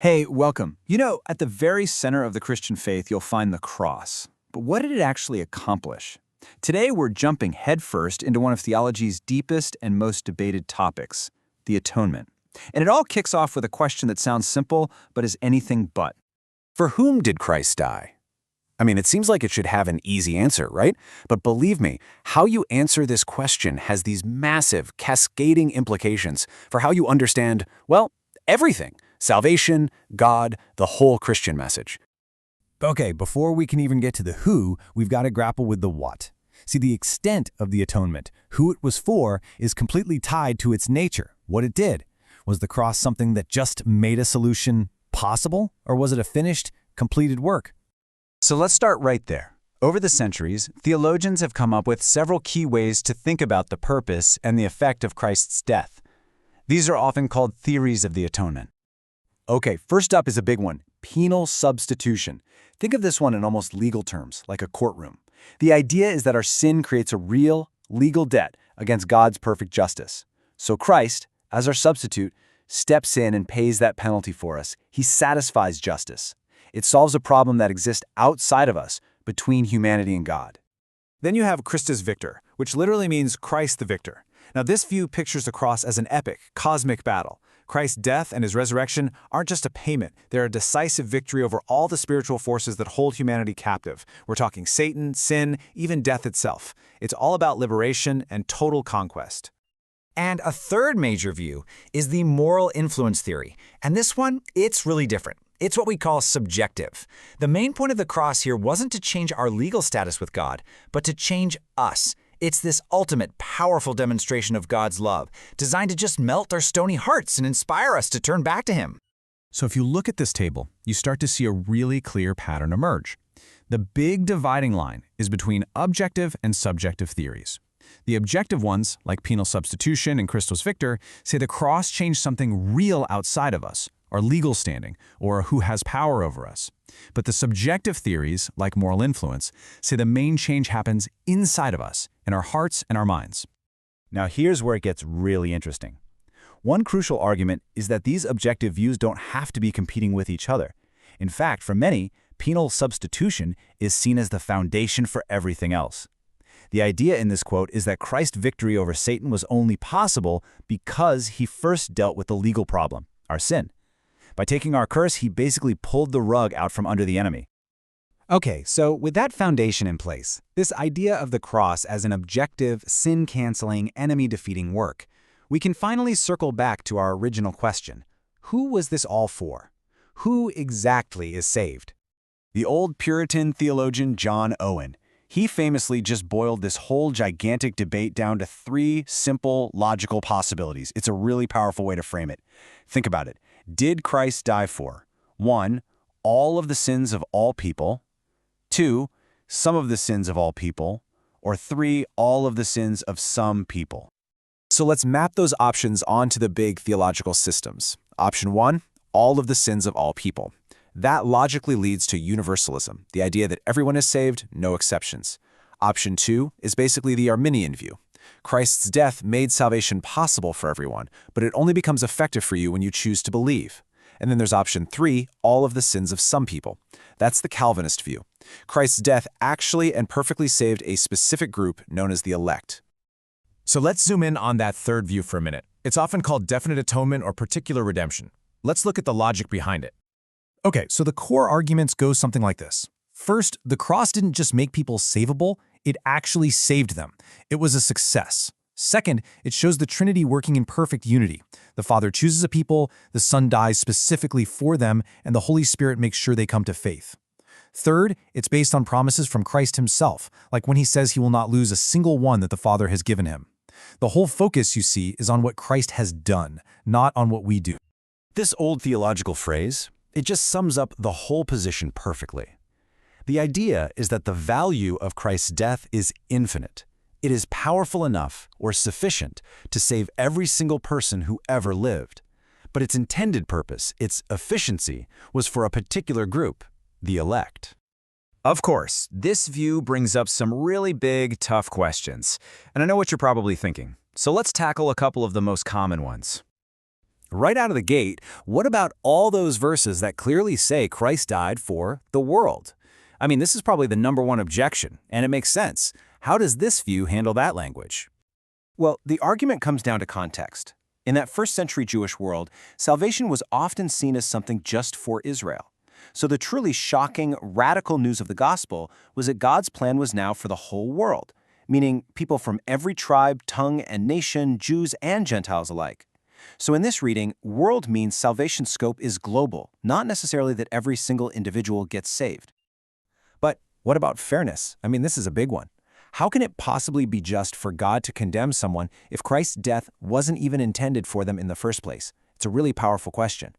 Hey, welcome. At the very center of the Christian faith, you'll find the cross. But what did it actually accomplish? Today, we're jumping headfirst into one of theology's deepest and most debated topics, the atonement. And it all kicks off with a question that sounds simple, but is anything but. For whom did Christ die? I mean, it seems like it should have an easy answer, right? But believe me, how you answer this question has these massive, cascading implications for how you understand, well, everything. Salvation, God, the whole Christian message. Okay, before we can even get to the who, we've got to grapple with the what. See, the extent of the atonement, who it was for, is completely tied to its nature, what it did. Was the cross something that just made a solution possible, or was it a finished, completed work? So let's start right there. Over the centuries, theologians have come up with several key ways to think about the purpose and the effect of Christ's death. These are often called theories of the atonement. Okay, first up is a big one, penal substitution. Think of this one in almost legal terms, like a courtroom. The idea is that our sin creates a real, legal debt against God's perfect justice. So Christ, as our substitute, steps in and pays that penalty for us. He satisfies justice. It solves a problem that exists outside of us, between humanity and God. Then you have Christus Victor, which literally means Christ the victor. Now this view pictures the cross as an epic, cosmic battle. Christ's death and his resurrection aren't just a payment, they're a decisive victory over all the spiritual forces that hold humanity captive. We're talking Satan, sin, even death itself. It's all about liberation and total conquest. And a third major view is the moral influence theory. And this one, it's really different. It's what we call subjective. The main point of the cross here wasn't to change our legal status with God, but to change us. It's this ultimate, powerful demonstration of God's love, designed to just melt our stony hearts and inspire us to turn back to Him. So if you look at this table, you start to see a really clear pattern emerge. The big dividing line is between objective and subjective theories. The objective ones, like penal substitution and Christus Victor, say the cross changed something real outside of us, our legal standing, or who has power over us. But the subjective theories, like moral influence, say the main change happens inside of us, in our hearts and our minds. Now here's where it gets really interesting. One crucial argument is that these objective views don't have to be competing with each other. In fact, for many, penal substitution is seen as the foundation for everything else. The idea in this quote is that Christ's victory over Satan was only possible because he first dealt with the legal problem, our sin. By taking our curse, he basically pulled the rug out from under the enemy. Okay, so with that foundation in place, this idea of the cross as an objective, sin-canceling, enemy-defeating work, we can finally circle back to our original question. Who was this all for? Who exactly is saved? The old Puritan theologian John Owen, he famously just boiled this whole gigantic debate down to three simple, logical possibilities. It's a really powerful way to frame it. Think about it. Did Christ die for 1. All of the sins of all people, 2. Some of the sins of all people, or 3. All of the sins of some people? So let's map those options onto the big theological systems. Option 1, all of the sins of all people. That logically leads to universalism, the idea that everyone is saved, no exceptions. Option 2 is basically the Arminian view. Christ's death made salvation possible for everyone, but it only becomes effective for you when you choose to believe. And then there's option 3, all of the sins of some people. That's the Calvinist view. Christ's death actually and perfectly saved a specific group known as the elect. So let's zoom in on that third view for a minute. It's often called definite atonement or particular redemption. Let's look at the logic behind it. Okay, so the core arguments go something like this. First, the cross didn't just make people savable, it actually saved them. It was a success. Second, it shows the Trinity working in perfect unity. The Father chooses a people, the Son dies specifically for them, and the Holy Spirit makes sure they come to faith. Third, it's based on promises from Christ himself, like when he says he will not lose a single one that the Father has given him. The whole focus, you see, is on what Christ has done, not on what we do. This old theological phrase, it just sums up the whole position perfectly. The idea is that the value of Christ's death is infinite. It is powerful enough or sufficient to save every single person who ever lived. But its intended purpose, its efficiency, was for a particular group, the elect. Of course, this view brings up some really big, tough questions. And I know what you're probably thinking. So let's tackle a couple of the most common ones. Right out of the gate, what about all those verses that clearly say Christ died for the world? I mean, this is probably the #1 objection, and it makes sense. How does this view handle that language? Well, the argument comes down to context. In that first-century Jewish world, salvation was often seen as something just for Israel. So the truly shocking, radical news of the gospel was that God's plan was now for the whole world, meaning people from every tribe, tongue, and nation, Jews and Gentiles alike. So in this reading, world means salvation's scope is global, not necessarily that every single individual gets saved. But what about fairness? I mean, this is a big one. How can it possibly be just for God to condemn someone if Christ's death wasn't even intended for them in the first place? It's a really powerful question.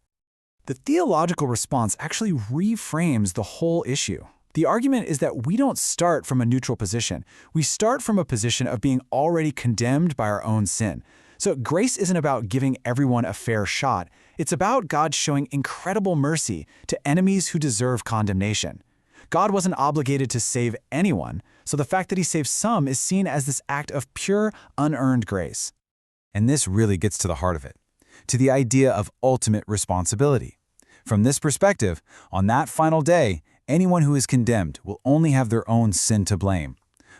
The theological response actually reframes the whole issue. The argument is that we don't start from a neutral position. We start from a position of being already condemned by our own sin. So grace isn't about giving everyone a fair shot. It's about God showing incredible mercy to enemies who deserve condemnation. God wasn't obligated to save anyone, so the fact that he saved some is seen as this act of pure, unearned grace. And this really gets to the heart of it, to the idea of ultimate responsibility. From this perspective, on that final day, anyone who is condemned will only have their own sin to blame.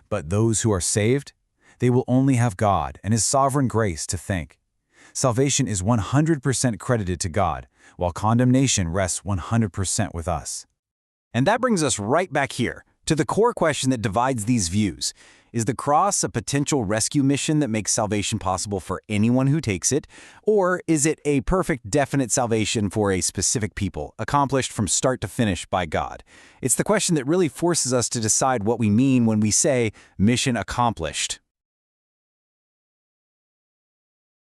But those who are saved, they will only have God and His sovereign grace to thank. Salvation is 100% credited to God, while condemnation rests 100% with us. And that brings us right back here, to the core question that divides these views. Is the cross a potential rescue mission that makes salvation possible for anyone who takes it? Or is it a perfect, definite salvation for a specific people, accomplished from start to finish by God? It's the question that really forces us to decide what we mean when we say mission accomplished.